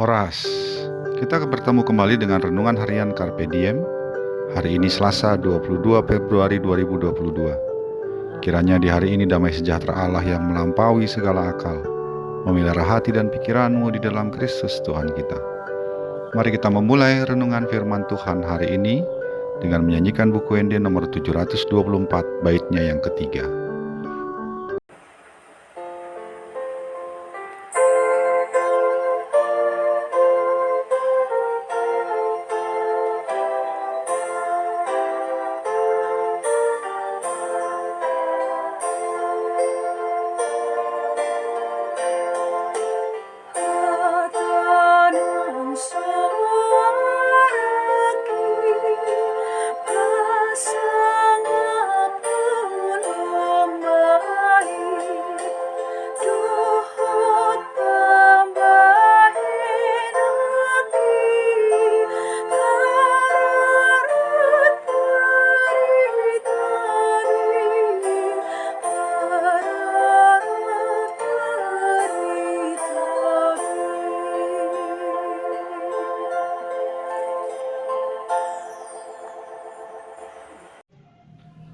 Horas, kita bertemu kembali dengan Renungan Harian Carpe Diem. Hari ini Selasa 22 Februari 2022. Kiranya di hari ini damai sejahtera Allah yang melampaui segala akal memelihara hati dan pikiranmu di dalam Kristus Tuhan kita. Mari kita memulai renungan firman Tuhan hari ini dengan menyanyikan buku ND nomor 724 baitnya yang ketiga.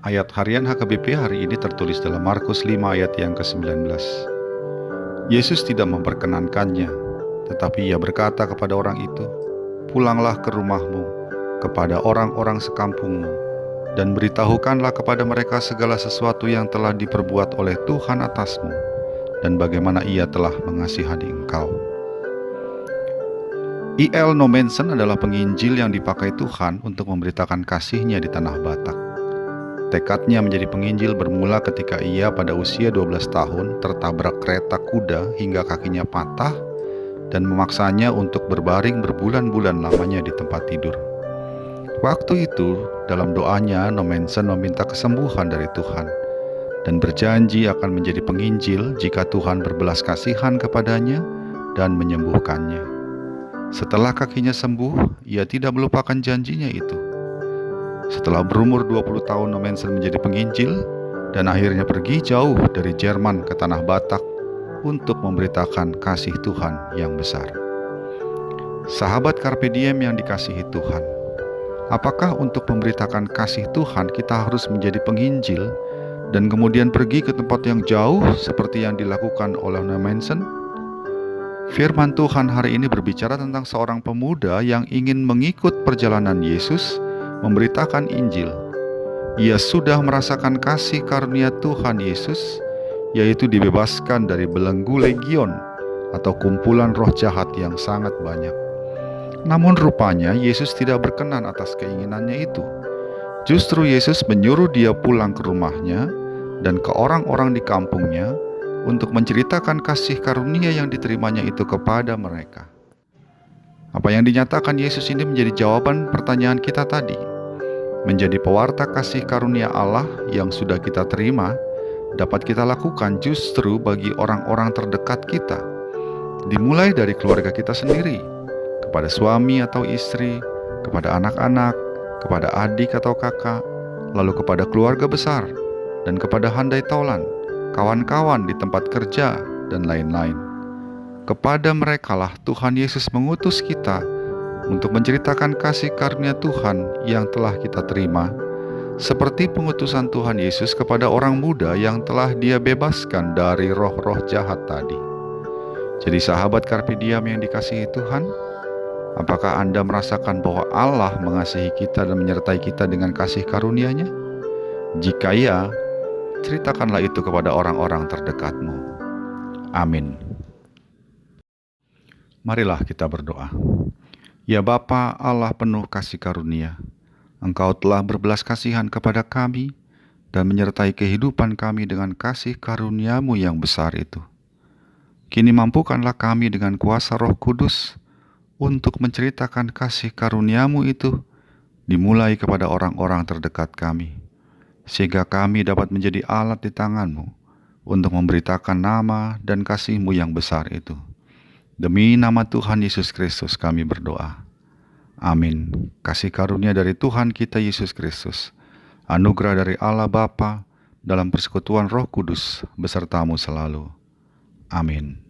Ayat harian HKBP hari ini tertulis dalam Markus 5 ayat yang ke-19. Yesus tidak memperkenankannya, tetapi ia berkata kepada orang itu, "Pulanglah ke rumahmu, kepada orang-orang sekampungmu, dan beritahukanlah kepada mereka segala sesuatu yang telah diperbuat oleh Tuhan atasmu, dan bagaimana ia telah mengasihani engkau." I.L. Nommensen adalah penginjil yang dipakai Tuhan untuk memberitakan kasih-Nya di tanah Batak. Tekadnya menjadi penginjil bermula ketika ia pada usia 12 tahun tertabrak kereta kuda hingga kakinya patah dan memaksanya untuk berbaring berbulan-bulan lamanya di tempat tidur. Waktu itu, dalam doanya, Nommensen meminta kesembuhan dari Tuhan dan berjanji akan menjadi penginjil jika Tuhan berbelas kasihan kepadanya dan menyembuhkannya. Setelah kakinya sembuh, ia tidak melupakan janjinya itu. Setelah berumur 20 tahun, Nommensen menjadi penginjil dan akhirnya pergi jauh dari Jerman ke tanah Batak untuk memberitakan kasih Tuhan yang besar. Sahabat Carpe Diem yang dikasihi Tuhan, apakah untuk memberitakan kasih Tuhan kita harus menjadi penginjil dan kemudian pergi ke tempat yang jauh seperti yang dilakukan oleh Nommensen? Firman Tuhan hari ini berbicara tentang seorang pemuda yang ingin mengikut perjalanan Yesus memberitakan Injil. Ia sudah merasakan kasih karunia Tuhan Yesus, yaitu dibebaskan dari belenggu legion atau kumpulan roh jahat yang sangat banyak. Namun rupanya Yesus tidak berkenan atas keinginannya itu. Justru Yesus menyuruh dia pulang ke rumahnya dan ke orang-orang di kampungnya untuk menceritakan kasih karunia yang diterimanya itu kepada mereka. Apa yang dinyatakan Yesus ini menjadi jawaban pertanyaan kita tadi. Menjadi pewarta kasih karunia Allah yang sudah kita terima, dapat kita lakukan justru bagi orang-orang terdekat kita. Dimulai dari keluarga kita sendiri, kepada suami atau istri, kepada anak-anak, kepada adik atau kakak, lalu kepada keluarga besar, dan kepada handai taulan, kawan-kawan di tempat kerja, dan lain-lain. Kepada merekalah Tuhan Yesus mengutus kita untuk menceritakan kasih karunia Tuhan yang telah kita terima, seperti pengutusan Tuhan Yesus kepada orang muda yang telah Dia bebaskan dari roh-roh jahat tadi. Jadi sahabat Carpe Diem yang dikasihi Tuhan, apakah Anda merasakan bahwa Allah mengasihi kita dan menyertai kita dengan kasih karunia-Nya? Jika ya, ceritakanlah itu kepada orang-orang terdekatmu. Amin. Marilah kita berdoa. Ya Bapa Allah penuh kasih karunia, Engkau telah berbelas kasihan kepada kami dan menyertai kehidupan kami dengan kasih karunia-Mu yang besar itu. Kini mampukanlah kami dengan kuasa Roh Kudus untuk menceritakan kasih karunia-Mu itu dimulai kepada orang-orang terdekat kami, sehingga kami dapat menjadi alat di tangan-Mu untuk memberitakan nama dan kasih-Mu yang besar itu. Demi nama Tuhan Yesus Kristus kami berdoa. Amin. Kasih karunia dari Tuhan kita Yesus Kristus, anugerah dari Allah Bapa dalam persekutuan Roh Kudus besertamu selalu. Amin.